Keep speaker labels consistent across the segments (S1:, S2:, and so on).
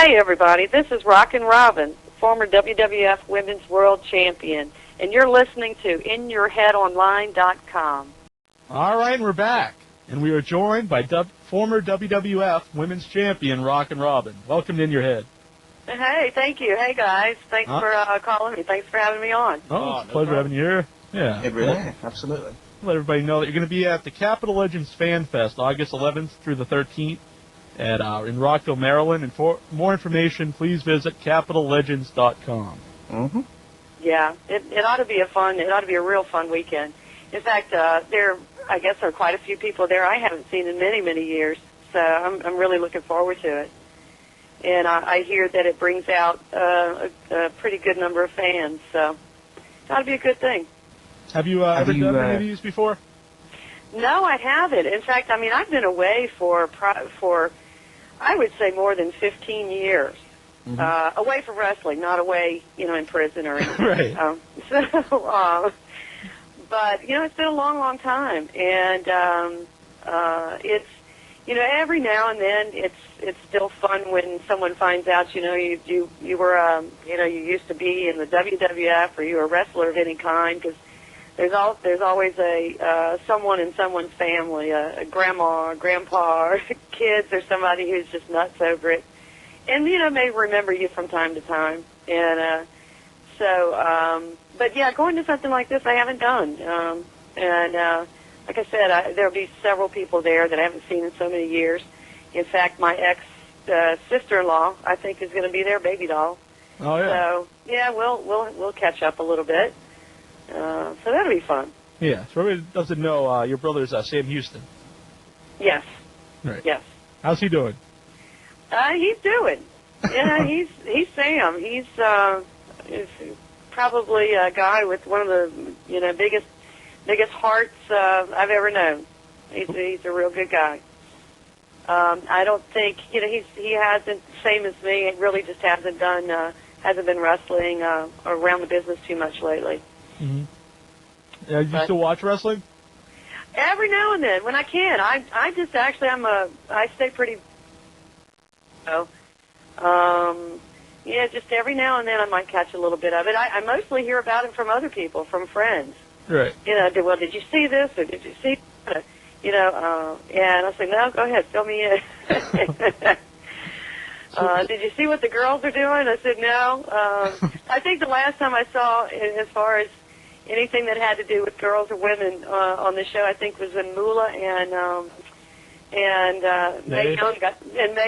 S1: Hey, everybody. This is Rockin' Robin, former WWF Women's World Champion, and you're listening to InYourHeadOnline.com.
S2: All right, we're back, and we are joined by former WWF Women's Champion Rockin' Robin. Welcome to In Your Head.
S1: Hey, thank you. Hey, guys. Thanks for calling me. Thanks for having me on.
S2: Oh, it's a pleasure having you here. Yeah.
S3: Every day, absolutely.
S2: Let everybody know that you're going to be at the Capital Legends Fan Fest August 11th through the 13th in Rockville, Maryland. And for more information, please visit CapitalLegends.com.
S3: Mm-hmm.
S1: Yeah, it ought to be a real fun weekend. In fact, there are quite a few people there I haven't seen in many, many years. So I'm really looking forward to it. And I hear that it brings out a pretty good number of fans, so it ought to be a good thing.
S2: Have you ever done any of these before?
S1: No, I haven't. In fact, I've been away for I would say more than 15 years.
S3: Mm-hmm.
S1: Away from wrestling, not away, in prison or anything.
S2: Right.
S1: But, it's been a long, long time. And it's, every now and then it's still fun when someone finds out, you were, you used to be in the WWF or you were a wrestler of any kind, because there's always someone in someone's family, a grandma, or grandpa, or kids, or somebody who's just nuts over it. And, may remember you from time to time. And but yeah, going to something like this I haven't done. Like I said, there'll be several people there that I haven't seen in so many years. In fact, my ex-sister-in-law, I think, is going to be their baby doll.
S2: Oh, yeah.
S1: So, yeah, we'll catch up a little bit. So that'll be fun.
S2: Yeah. So everybody doesn't know, your brother's Sam Houston.
S1: Yes.
S2: Right.
S1: Yes.
S2: How's he doing?
S1: He's doing. Yeah, he's Sam. He's probably a guy with one of the biggest hearts I've ever known. He's a real good guy. I don't think he hasn't, same as me. It really just hasn't been wrestling around the business too much lately.
S2: Mm-hmm. Yeah, you still watch wrestling?
S1: Every now and then when I can. I just actually I stay pretty. Yeah, just every now and then I might catch a little bit of it. I mostly hear about it from other people, from friends.
S2: Right.
S1: Well, did you see this, or did you see that? And I say, no, go ahead, fill me in. Did you see what the girls are doing? I said, no. I think the last time I saw, as far as anything that had to do with girls or women on the show, I think was when Moolah and Mae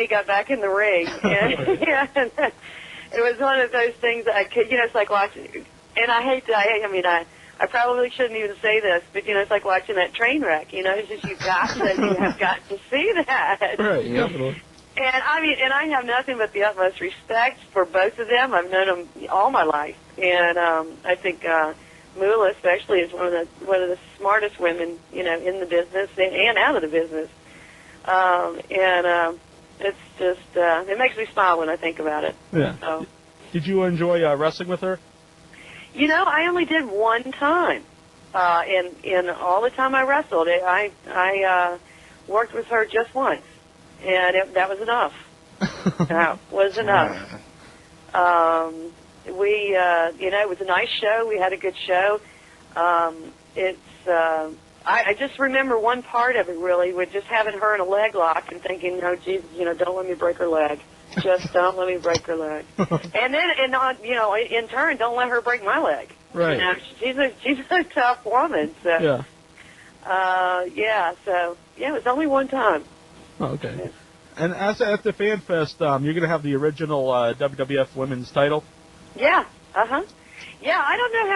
S1: got back in the ring. And, yeah, and it was one of those things that it's like watching, and I probably shouldn't even say this, but it's like watching that train wreck. It's just you have got to see that.
S2: Right. Definitely.
S1: And I have nothing but the utmost respect for both of them. I've known them all my life, and I think Moolah especially is one of the smartest women in the business and out of the business. It's just it makes me smile when I think about it.
S2: Yeah.
S1: So.
S2: Did you enjoy wrestling with her?
S1: I only did one time. In all the time I wrestled, I worked with her just once, and that was enough. That was enough. It was a nice show. We had a good show. I just remember one part of it, really, with just having her in a leg lock and thinking, no, Jesus, don't let me break her leg. Just don't let me break her leg. And then, in turn, don't let her break my leg.
S2: Right.
S1: She's a tough woman. So.
S2: Yeah.
S1: It was only one time.
S2: Oh, okay. Yeah. And at the Fan Fest, you're going to have the original WWF Women's title?
S1: Yeah. Uh-huh. Yeah, I don't know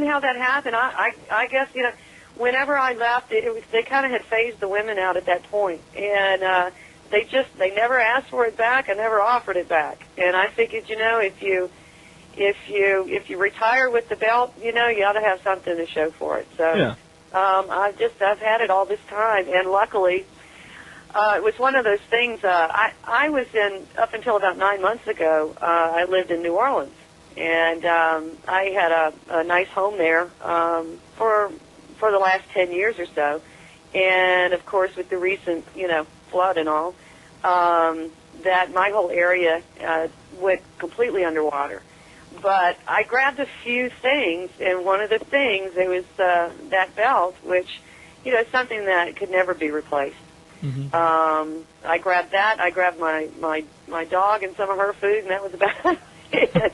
S1: how that happened. I guess, whenever I left, they kind of had phased the women out at that point, and they never asked for it back. I never offered it back, and I figured, if you retire with the belt, you ought to have something to show for it. So
S2: yeah.
S1: I've had it all this time, and luckily, it was one of those things. I was up until about 9 months ago. I lived in New Orleans, and I had a nice home there for the last 10 years or so. And of course, with the recent, flood and all, that my whole area went completely underwater. But I grabbed a few things, and one of the things, it was that belt, which, is something that could never be replaced.
S2: Mm-hmm.
S1: I grabbed that. I grabbed my dog and some of her food, and that was about it.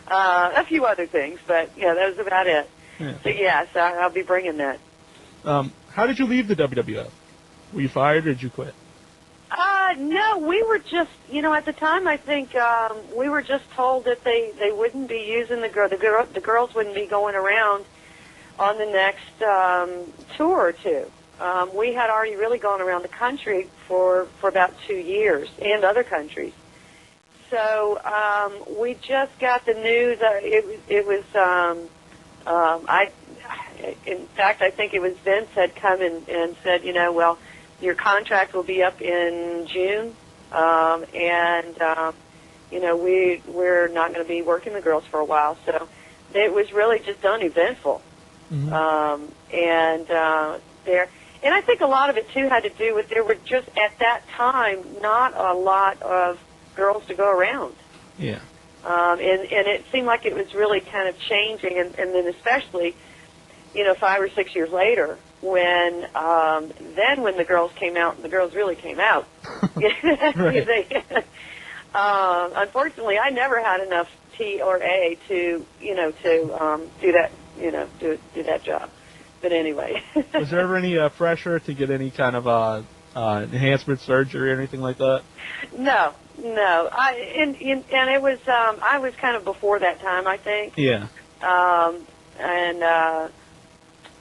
S1: A few other things, but, that was about it.
S2: Yeah.
S1: So, so I'll be bringing that.
S2: How did you leave the WWF? Were you fired or did you quit?
S1: No, we were just, at the time, I think we were just told that they wouldn't be using the girls wouldn't be going around on the next tour or two. We had already really gone around the country for about 2 years, and other countries. So we just got the news. In fact, I think it was Vince had come and said, well, your contract will be up in June, and we're not going to be working the girls for a while. So it was really just uneventful. Mm-hmm. And I think a lot of it too had to do with there were just at that time not a lot of girls to go around.
S2: Yeah.
S1: And it seemed like it was really kind of changing, and then especially, 5 or 6 years later, when the girls came out, and the girls really came out. Unfortunately, I never had enough T or A to do that, do that job. But anyway.
S2: Was there ever any pressure to get any kind of enhancement surgery or anything like that?
S1: No. And it was I was kind of before that time, I think.
S2: Yeah.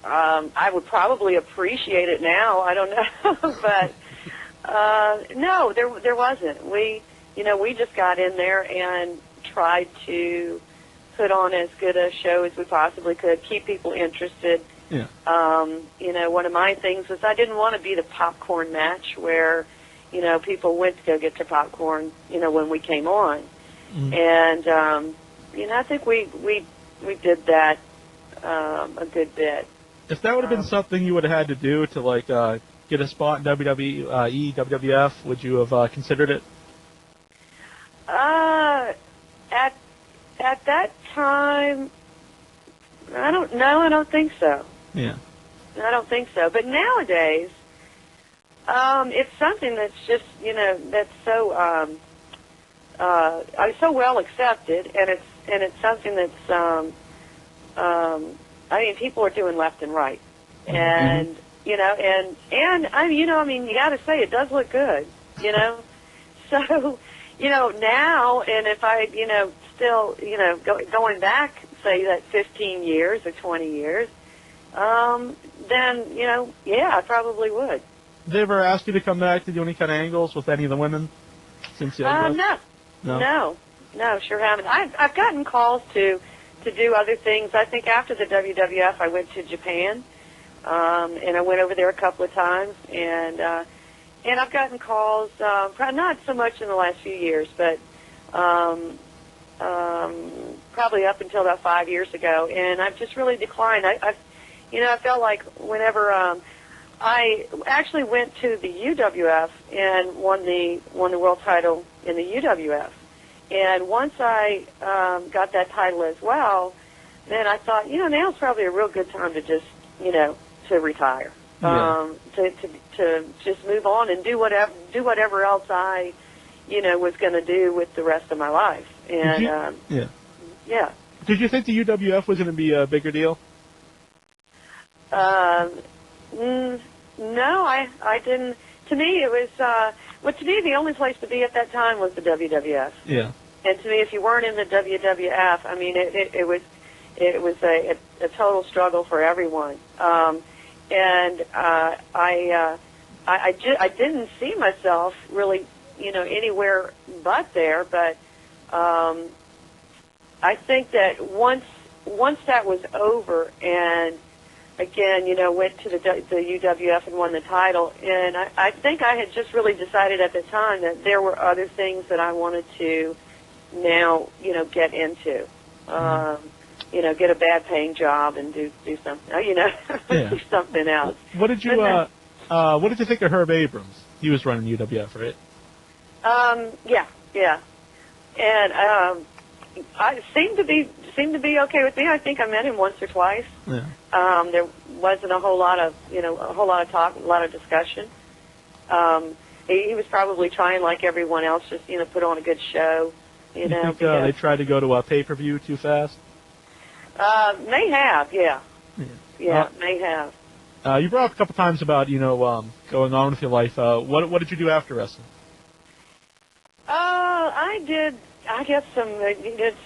S1: I would probably appreciate it now. I don't know, but no, there wasn't. We just got in there and tried to put on as good a show as we possibly could, keep people interested.
S2: Yeah.
S1: One of my things was I didn't want to be the popcorn match where, people went to go get their popcorn, when we came on. Mm-hmm. And, I think we did that a good bit.
S2: If that would have been something you would have had to do to, get a spot in WWE, WWF, would you have considered it?
S1: At that time, I don't know. I don't think so.
S2: Yeah.
S1: I don't think so. But nowadays, it's something that's just, that's so so well accepted, and it's something that's people are doing left and right, and
S2: mm-hmm.
S1: You got to say it does look good, So, now, and if I, still, going back, say that 15 years or 20 years, then, I probably would.
S2: Did they ever ask you to come back to do any kind of angles with any of the women since you had
S1: No, sure haven't. I've gotten calls to do other things. I think after the WWF, I went to Japan, and I went over there a couple of times, and I've gotten calls, not so much in the last few years, but probably up until about 5 years ago, and I've just really declined. I felt like whenever I actually went to the UWF and won the world title in the UWF. And once I got that title as well, then I thought, now's probably a real good time to just, to retire, to just move on and do whatever else I, was going to do with the rest of my life. And yeah.
S2: Did you think the UWF was going to be a bigger deal?
S1: No, I didn't. To me, it was. To me, the only place to be at that time was the WWF.
S2: Yeah.
S1: And to me, if you weren't in the WWF, it was a total struggle for everyone. And I didn't see myself really, anywhere but there. But I think that once that was over, and again, went to the UWF and won the title, and I think I had just really decided at the time that there were other things that I wanted to now, get into. Get a bad paying job and do something, do something else.
S2: What did you think of Herb Abrams? He was running UWF, right?
S1: Yeah. And I seemed to be okay with me. I think I met him once or twice.
S2: Yeah.
S1: There wasn't a whole lot of talk, a lot of discussion. He was probably trying, like everyone else, just put on a good show.
S2: You think they tried to go to a pay-per-view too fast?
S1: May have, yeah. May have.
S2: You brought up a couple times about going on with your life. What did you do after wrestling?
S1: I did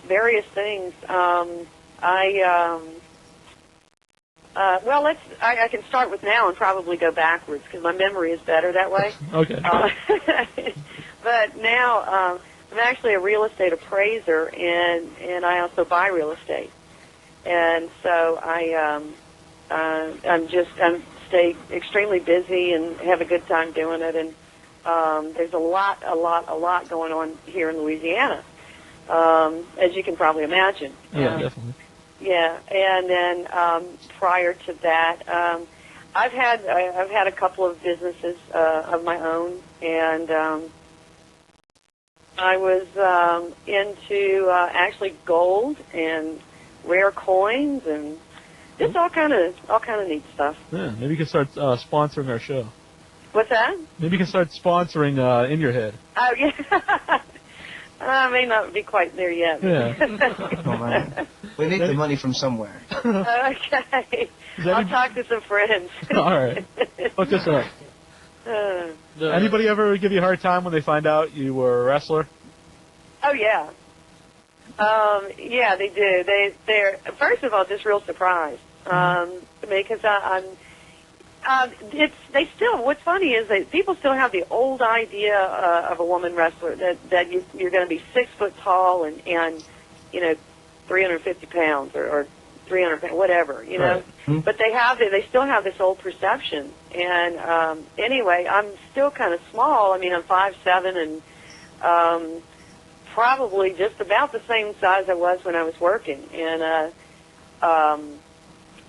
S1: various things. I can start with now and probably go backwards because my memory is better that way.
S2: Okay.
S1: But now I'm actually a real estate appraiser, and I also buy real estate. And so I'm stay extremely busy and have a good time doing it. And there's a lot going on here in Louisiana, as you can probably imagine.
S2: Yeah, definitely.
S1: Yeah, and then prior to that, I've had a couple of businesses of my own, and I was into actually gold and rare coins and just all kind of neat stuff.
S2: Yeah, maybe you can start sponsoring our show.
S1: What's that?
S2: Maybe you can start sponsoring In Your Head.
S1: Oh yeah. I may not be quite there yet.
S2: Yeah.
S3: Oh, man. We need the money from somewhere.
S1: Okay. I'll talk to some friends.
S2: All right. Look this up. Anybody ever give you a hard time when they find out you were a wrestler?
S1: Oh yeah. Yeah, they do. They're first of all just real surprised because what's funny is that people still have the old idea of a woman wrestler that you're going to be 6 foot tall and 350 pounds or 300 pounds, whatever,
S2: Right.
S1: But they still have this old perception. And anyway, I'm still kind of small. I mean, I'm 5'7" and probably just about the same size I was when I was working. And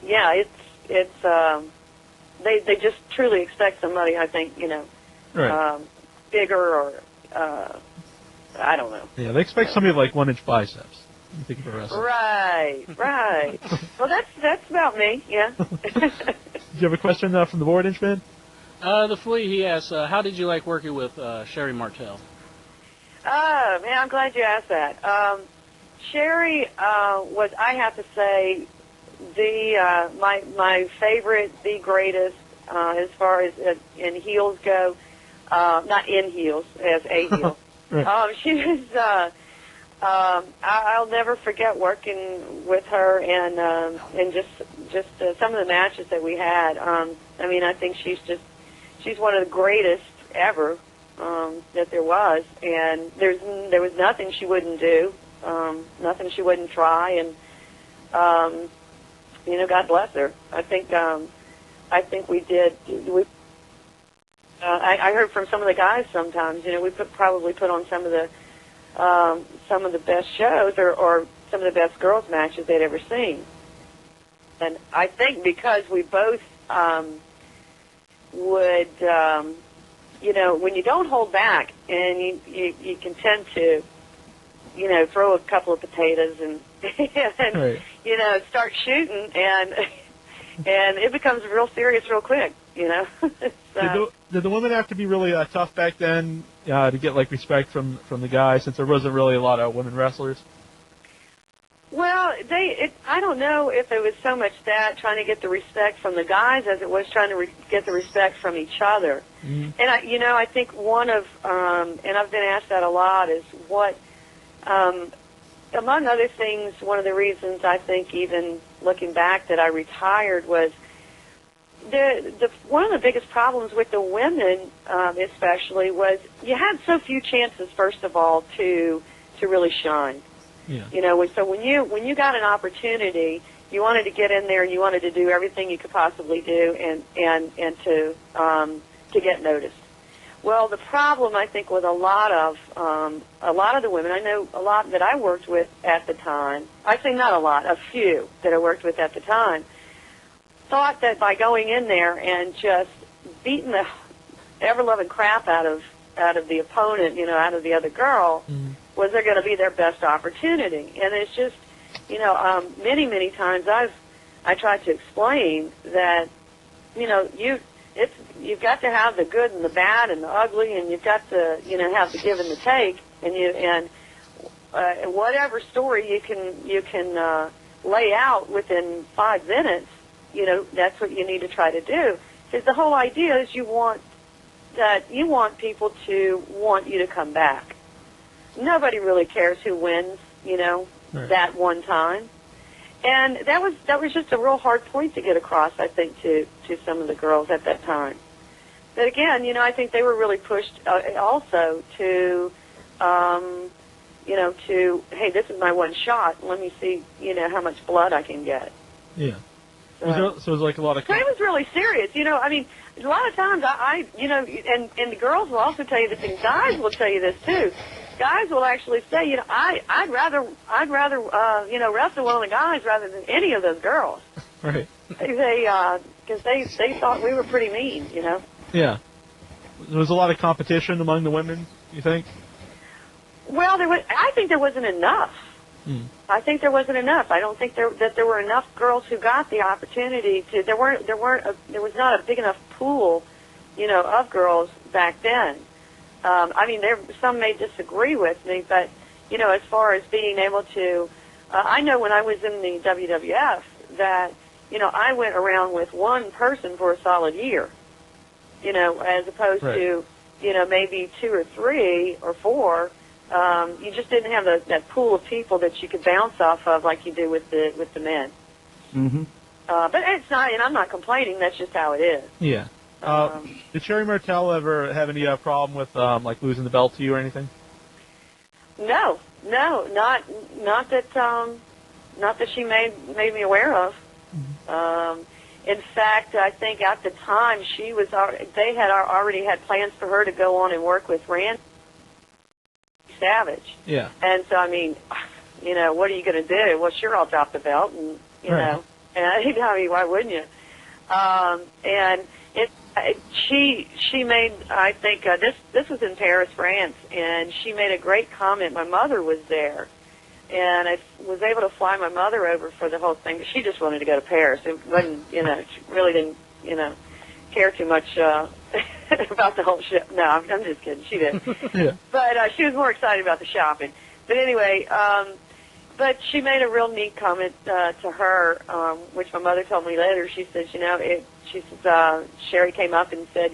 S1: yeah, it's they just truly expect somebody, I think,
S2: Right.
S1: bigger or I don't know.
S2: Yeah, they expect somebody with like 1-inch biceps. You think of a wrestler.
S1: Right. Well, that's about me. Yeah.
S2: Do you have a question from the board, Inchman?
S4: The Flea, he asks, how did you like working with Sherri Martel?
S1: Oh, man, I'm glad you asked that. Sherri was, I have to say, my favorite, the greatest, as far as in heels go. Not in heels, as a heel.
S2: Right.
S1: She was. I'll never forget working with her and just some of the matches that we had. I mean, I think she's one of the greatest ever that there was, and there was nothing she wouldn't do, nothing she wouldn't try, and God bless her. I think we did. I heard from some of the guys sometimes. We probably put on some of the best shows or some of the best girls matches they'd ever seen. And I think because we both would, when you don't hold back and you can tend to, throw a couple of potatoes and
S2: Right.
S1: Start shooting and it becomes real serious real quick, So,
S2: Did the women have to be really tough back then to get like respect from the guys, since there wasn't really a lot of women wrestlers?
S1: Well, I don't know if it was so much that trying to get the respect from the guys as it was trying to get the respect from each other.
S2: Mm-hmm.
S1: And I think one of, and I've been asked that a lot, is what, among other things, one of the reasons I think even looking back that I retired was one of the biggest problems with the women, especially, was you had so few chances, first of all, to really shine.
S2: Yeah.
S1: So when you got an opportunity, you wanted to get in there and you wanted to do everything you could possibly do and to get noticed. Well, the problem I think with a lot of the women, I know a lot that I worked with at the time. I say not a lot, a few that I worked with at the time, thought that by going in there and just beating the ever-loving crap out of of the opponent, out of the other girl, was there going to be their best opportunity. And it's just, many, many times I tried to explain that, you've got to have the good and the bad and the ugly, and you've got to, have the give and the take, and whatever story you can lay out within 5 minutes, that's what you need to try to do. Because the whole idea is you want people to want you to come back. Nobody really cares who wins,
S2: Right.
S1: that one time. And that was just a real hard point to get across, I think, to some of the girls at that time. But again, I think they were really pushed also to, hey, this is my one shot. Let me see, how much blood I can get.
S2: Yeah. So it was like a lot of...
S1: So it was really serious. A lot of times and the girls will also tell you this, and guys will tell you this too. Guys will actually say, I'd rather wrestle one of the guys rather than any of those girls.
S2: Right.
S1: Because they thought we were pretty mean,
S2: Yeah. There was a lot of competition among the women, you think?
S1: Well, I think there wasn't enough. I think there wasn't enough. I don't think that there were enough girls who got the opportunity to. There was not a big enough pool, of girls back then. Some may disagree with me, but as far as being able to, I know when I was in the WWF that I went around with one person for a solid year, as opposed
S2: right.
S1: to maybe 2 or 3 or 4. You just didn't have that pool of people that you could bounce off of like you do with the men.
S3: Mm-hmm.
S1: But it's not, and I'm not complaining. That's just how it is.
S2: Yeah. Did Sherri Martel ever have any problem with like losing the belt to you or anything?
S1: No, not that she made me aware of. In fact, I think at the time they had already had plans for her to go on and work with Randy Savage.
S2: Yeah.
S1: And so, what are you going to do? Well, sure, I'll drop the belt, and
S2: right.
S1: and why wouldn't you? And she made, I think, this was in Paris, France, and she made a great comment. My mother was there, and I was able to fly my mother over for the whole thing. But she just wanted to go to Paris. It wasn't, she really didn't, care too much about the whole ship. No, I'm just kidding. She did.
S2: Yeah.
S1: But she was more excited about the shopping. But anyway, but she made a real neat comment to her, which my mother told me later. She said, Sherri came up and said,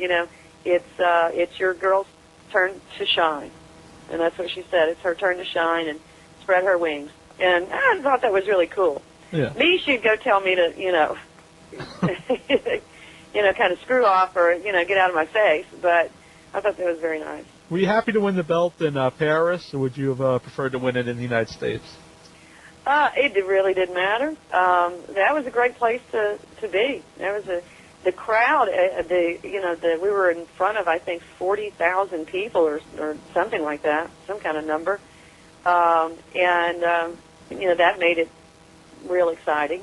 S1: it's your girl's turn to shine. And that's what she said. It's her turn to shine and spread her wings. And I thought that was really cool.
S2: Yeah.
S1: Me, she'd go tell me to, kind of screw off or, get out of my face. But I thought that was very nice.
S2: Were you happy to win the belt in Paris, or would you have preferred to win it in the United States?
S1: It really didn't matter. That was a great place to be. There was the crowd. We were in front of, I think, 40,000 people or something like that, some kind of number, and that made it real exciting.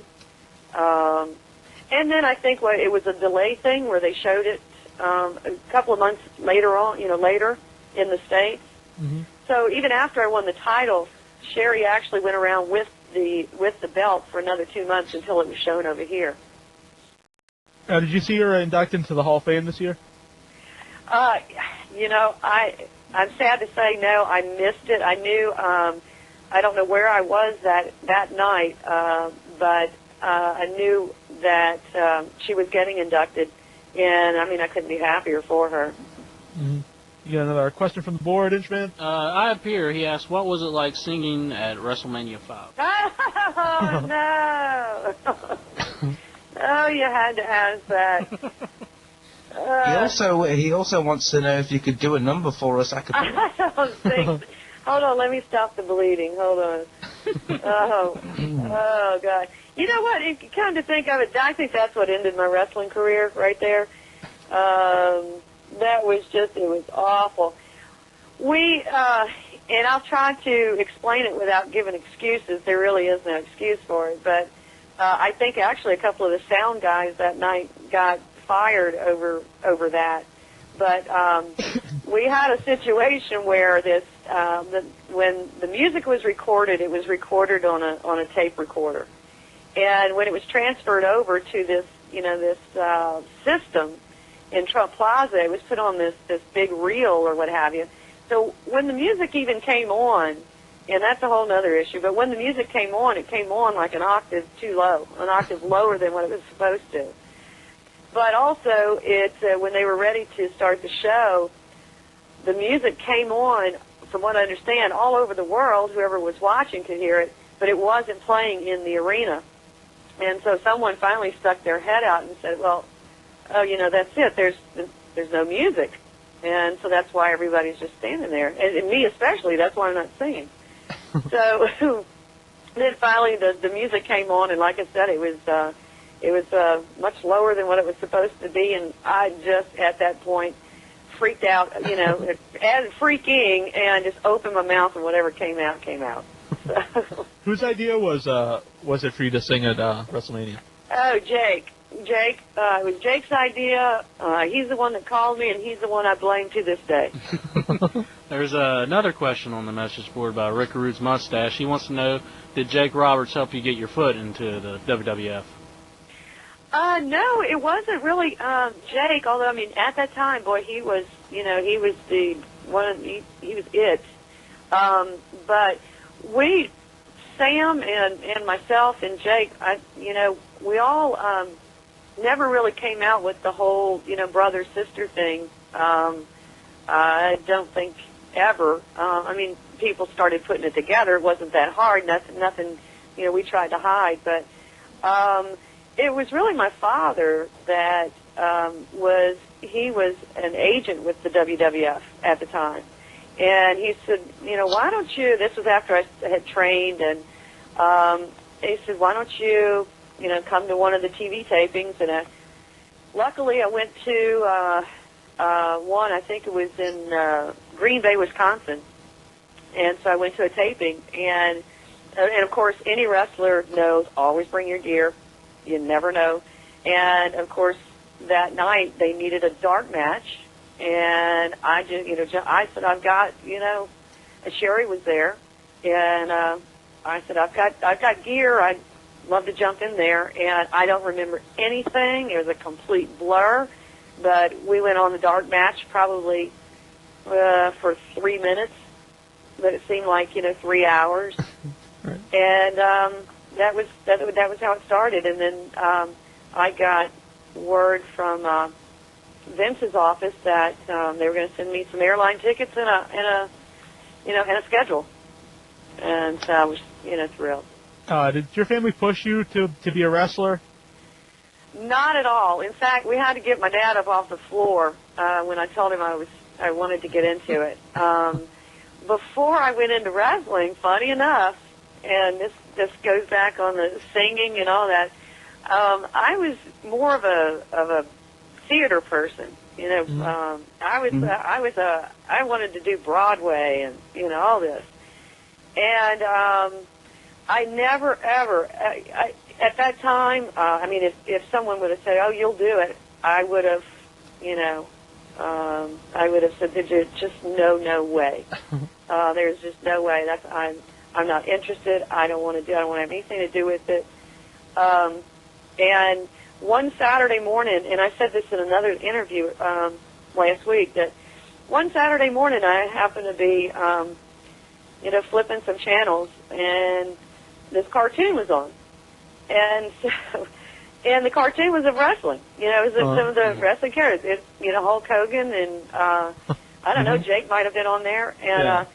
S1: And then I think it was a delay thing where they showed it a couple of months later on, later in the States.
S2: Mm-hmm.
S1: So even after I won the title, Sherri actually went around with the belt for another 2 months until it was shown over here.
S2: Did you see her inducted into the Hall of Fame this year?
S1: I'm sad to say no. I missed it. I knew. I don't know where I was that night, but I knew that she was getting inducted, and I couldn't be happier for her.
S2: Mm-hmm. You got another question from the board, Inchman?
S4: I appear. He asked, what was it like singing at Wrestlemania 5?
S1: Oh, no. Oh, you had to ask that.
S3: He also wants to know if you could do a number for us.
S1: I don't think. Hold on, let me stop the bleeding. Hold on. Oh, God. You know what? Come to think of it, I think that's what ended my wrestling career right there. That was it was awful. And I'll try to explain it without giving excuses. There really is no excuse for it. But I think actually a couple of the sound guys that night got fired over that. But we had a situation where when the music was recorded, it was recorded on a tape recorder, and when it was transferred over to this system in Trump Plaza, it was put on this big reel or what have you. So when the music even came on, and that's a whole other issue, but when the music came on, it came on like an octave too low, an octave lower than what it was supposed to. But also, when they were ready to start the show, the music came on, from what I understand, all over the world. Whoever was watching could hear it, but it wasn't playing in the arena. And so someone finally stuck their head out and said, well, that's it. There's no music. And so that's why everybody's just standing there. And me especially, that's why I'm not singing. So then finally the music came on, and like I said, it was much lower than what it was supposed to be, and I just, at that point, freaked out, as freaking, and just opened my mouth, and whatever came out, came out. So.
S2: Whose idea was it for you to sing at WrestleMania?
S1: Oh, Jake. It was Jake's idea. He's the one that called me, and he's the one I blame to this day.
S4: There's another question on the message board by Rick Rude's Mustache. He wants to know, did Jake Roberts help you get your foot into the WWF?
S1: No, it wasn't really Jake. Although, I mean, at that time, boy, he was the one. He was it. But Sam and myself and Jake, we all never really came out with the whole, brother sister thing. I don't think ever. I mean, people started putting it together. It wasn't that hard. Nothing. We tried to hide, but. It was really my father that was an agent with the WWF at the time. And he said, why don't you, this was after I had trained, and he said, why don't you, come to one of the TV tapings? And luckily I went to one, I think it was in Green Bay, Wisconsin. And so I went to a taping, and of course any wrestler knows, always bring your gear. You never know. And, of course, that night they needed a dark match. And I just, I said, I've got, Sherri was there. And I said, I've got gear. I'd love to jump in there. And I don't remember anything. It was a complete blur. But we went on the dark match probably for 3 minutes. But it seemed like, 3 hours.
S2: Right.
S1: And that was how it started, and then I got word from Vince's office that they were going to send me some airline tickets and a schedule, and so I was thrilled.
S2: Did your family push you to be a wrestler?
S1: Not at all. In fact, we had to get my dad up off the floor when I told him I wanted to get into it. Before I went into wrestling, funny enough, and this goes back on the singing and all that. I was more of a theater person. I wanted to do Broadway and all this. And I never ever at that time. I mean, if someone would have said, "Oh, you'll do it," I would have, I would have said, "There's just no way. There's just no way. I'm not interested. I don't want to have anything to do with it." And one Saturday morning, and I said this in another interview last week, that one Saturday morning I happened to be, flipping some channels, and this cartoon was on. And so, and the cartoon was of wrestling. It was of some of the wrestling characters. Hulk Hogan, and I don't know, Jake might have been on there. And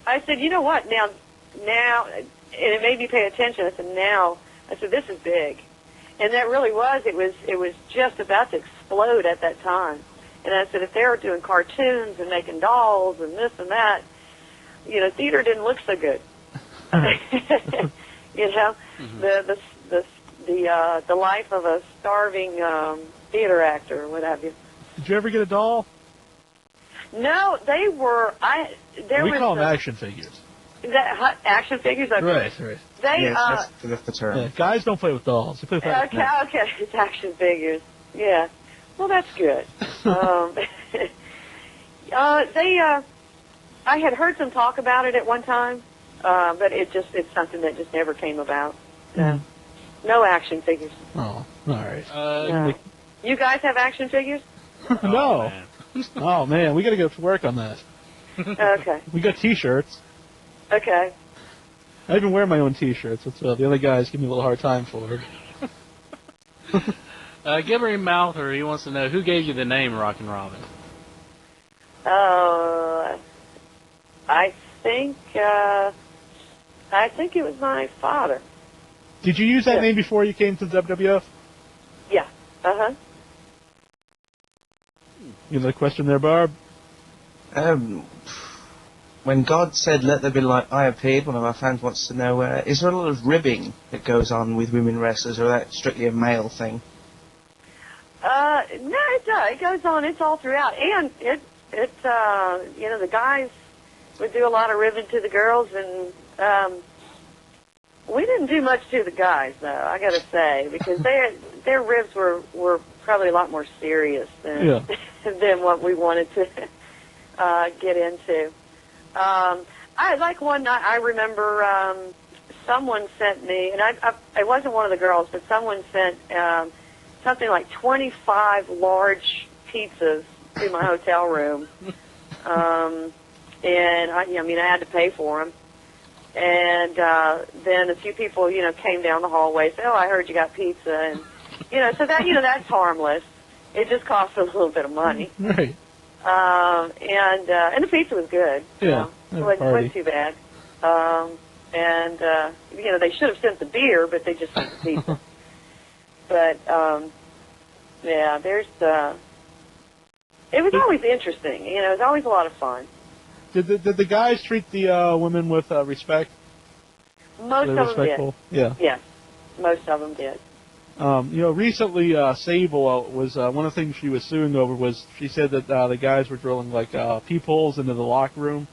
S1: I said, you know what, now, and it made me pay attention. I said, this is big. And that really was. It was just about to explode at that time. And I said, if they were doing cartoons and making dolls and this and that, theater didn't look so good. The life of a starving theater actor or what have you.
S2: Did you ever get a doll?
S1: No, they were.
S2: We call them action figures.
S1: Action figures? Okay.
S2: Right.
S3: That's the term.
S2: Yeah, guys don't play with dolls. They play with
S1: okay, it's action figures. Yeah. Well, that's good. I had heard them talk about it at one time, but it's something that just never came about. No, no action figures.
S2: Oh, all right.
S1: No. You guys have action figures?
S2: No. Oh man, we got to get to work on that.
S1: Okay.
S2: We got T-shirts.
S1: Okay.
S2: I even wear my own T-shirts. That's the other guys give me a little hard time for.
S4: Gilbert Mouther, he wants to know who gave you the name Rockin' Robin.
S1: I think it was my father.
S2: Did you use that name before you came to the WWF?
S1: Yeah. Uh-huh.
S2: You have a question there, Barb?
S3: When God said, "Let there be light," I appeared. One of our fans wants to know, is there a lot of ribbing that goes on with women wrestlers, or is that strictly a male thing?
S1: No, it does. It goes on. It's all throughout. And it's the guys would do a lot of ribbing to the girls, and we didn't do much to the guys, though, I got to say, because their ribs were probably a lot more serious than than what we wanted to get into. I like one night. I remember someone sent me, and I wasn't one of the girls, but someone sent something like 25 large pizzas to my hotel room, and I had to pay for them. And then a few people, came down the hallway, said, "Oh, I heard you got pizza," and so that's harmless. It just costs a little bit of money.
S2: Right.
S1: And the pizza was good.
S2: Yeah.
S1: It wasn't too bad. They should have sent the beer, but they just sent the pizza. But it was always interesting. It was always a lot of fun.
S2: Did the guys treat the women with respect?
S1: Most of them did.
S2: Yeah.
S1: Yes, most of them did.
S2: Recently, Sable was one of the things she was suing over was she said that the guys were drilling like peepholes into the locker room.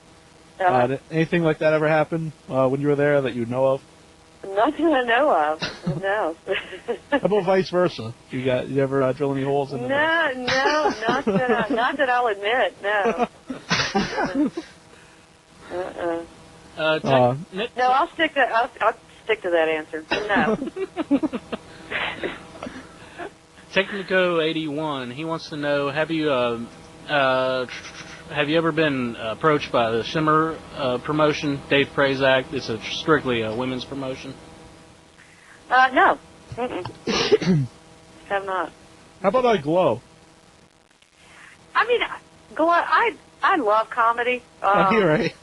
S2: Did anything like that ever happen when you were there that you know of?
S1: Nothing I know of. No.
S2: How about vice versa? You ever drill any holes in?
S1: No, not that I'll admit. No. No, I'll stick to that answer. No.
S4: Technico 81. He wants to know: have you ever been approached by the Shimmer promotion, Dave Prazak? It's strictly a women's promotion.
S1: No. Have not.
S2: How about Glow?
S1: I mean, Glow. I love comedy.
S2: You're right.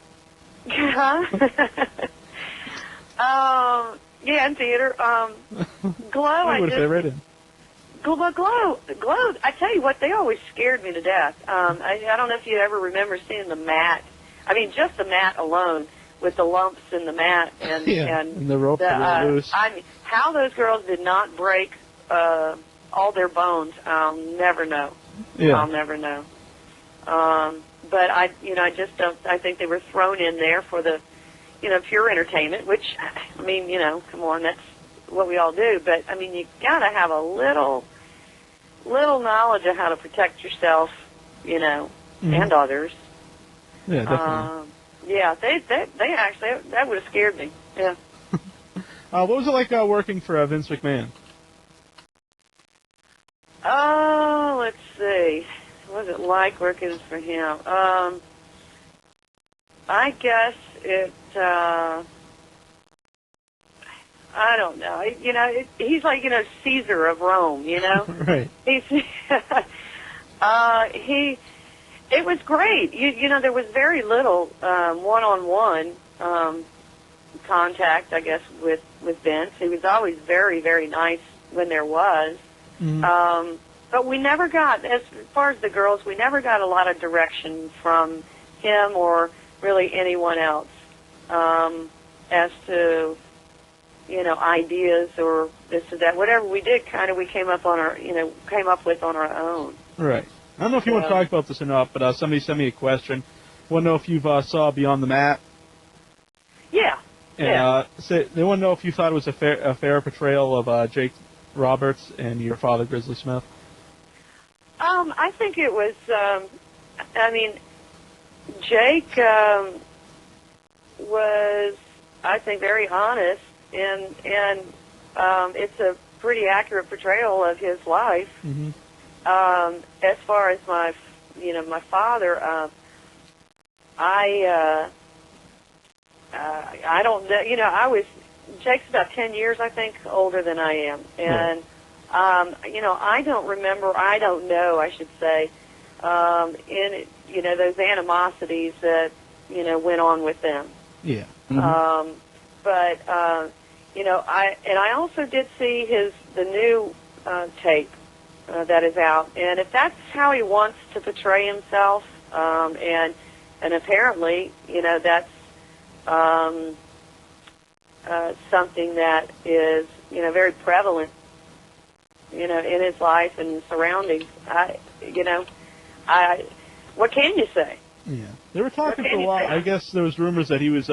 S1: Yeah, in theater. Glow.
S2: I would have fit right in.
S1: Glow. I tell you what, they always scared me to death. I don't know if you ever remember seeing the mat. I mean, just the mat alone with the lumps in the mat and
S2: the rope loose.
S1: How those girls did not break all their bones, I'll never know.
S2: Yeah.
S1: I'll never know. But I just don't. I think they were thrown in there for the, pure entertainment. Which, I mean, come on, that's what we all do. But I mean, you gotta have a little knowledge of how to protect yourself, and others.
S2: Yeah, definitely.
S1: Yeah, they actually, that would have scared me. Yeah.
S2: What was it like working for Vince McMahon?
S1: Oh, let's see. What was it like working for him? I guess it. I don't know. He's like Caesar of Rome.
S2: Right.
S1: It was great. There was very little one-on-one contact, I guess, with Vince. He was always very, very nice when there was. Mm-hmm. But we never got, as far as the girls, we never got a lot of direction from him or really anyone else as to, ideas or this or that. Whatever we did, we came up with on our own.
S2: Right. I don't know if you want to talk about this or not, but somebody sent me a question. Want to know if you've saw Beyond the Mat?
S1: Yeah.
S2: And they want to know if you thought it was a fair portrayal of Jake Roberts and your father, Grizzly Smith.
S1: I think it was. Jake was, I think, very honest, and it's a pretty accurate portrayal of his life.
S2: Mm-hmm.
S1: As far as my father, I don't know. Jake's about 10 years, I think, older than I am, and I don't remember. I don't know, I should say, in those animosities that went on with them.
S2: Yeah.
S3: Mm-hmm.
S1: But I also did see the new tape that is out, and if that's how he wants to portray himself, and apparently that's something that is very prevalent in his life and surroundings. What can you say?
S2: Yeah, they were talking for a while. I guess there was rumors that he was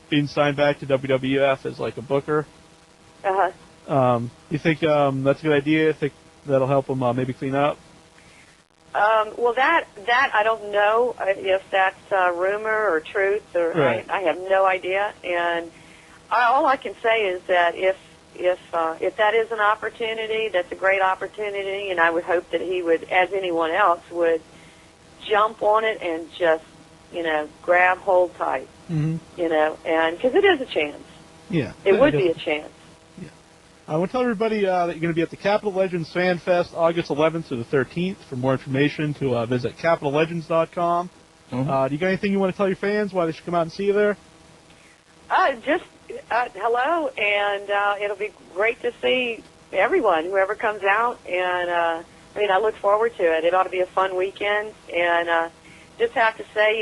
S2: being signed back to WWF as like a booker. You think that's a good idea? You think that'll help him maybe clean up?
S1: Well, that I don't know if that's rumor or truth, or
S2: right.
S1: I have no idea. And all I can say is that if that is an opportunity, that's a great opportunity, and I would hope that he would, as anyone else, would jump on it and just grab hold tight.
S2: Mm-hmm.
S1: And because it is a chance.
S2: Yeah,
S1: it would be a chance.
S2: Yeah. I want to tell everybody that you're going to be at the Capital Legends Fan Fest August 11th to the 13th. For more information, to visit CapitalLegends.com.
S3: Mm-hmm.
S2: Do you got anything you want to tell your fans why they should come out and see you there?
S1: Just hello, and it'll be great to see everyone, whoever comes out, and I look forward to it. It ought to be a fun weekend, and just have to say,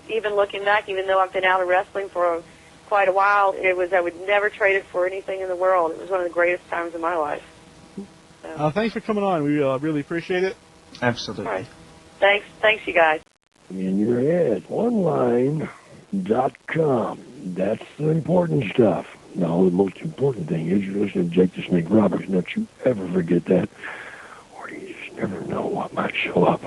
S1: even looking back, even though I've been out of wrestling for quite a while, I would never trade it for anything in the world. It was one of the greatest times of my life. So.
S2: Thanks for coming on. We really appreciate it.
S3: Absolutely.
S1: All right. Thanks, you guys.
S5: In your head, online.com. That's the important stuff. Now, the most important thing is you're listening to Jake the Snake Roberts. Don't you ever forget that, or you just never know what might show up.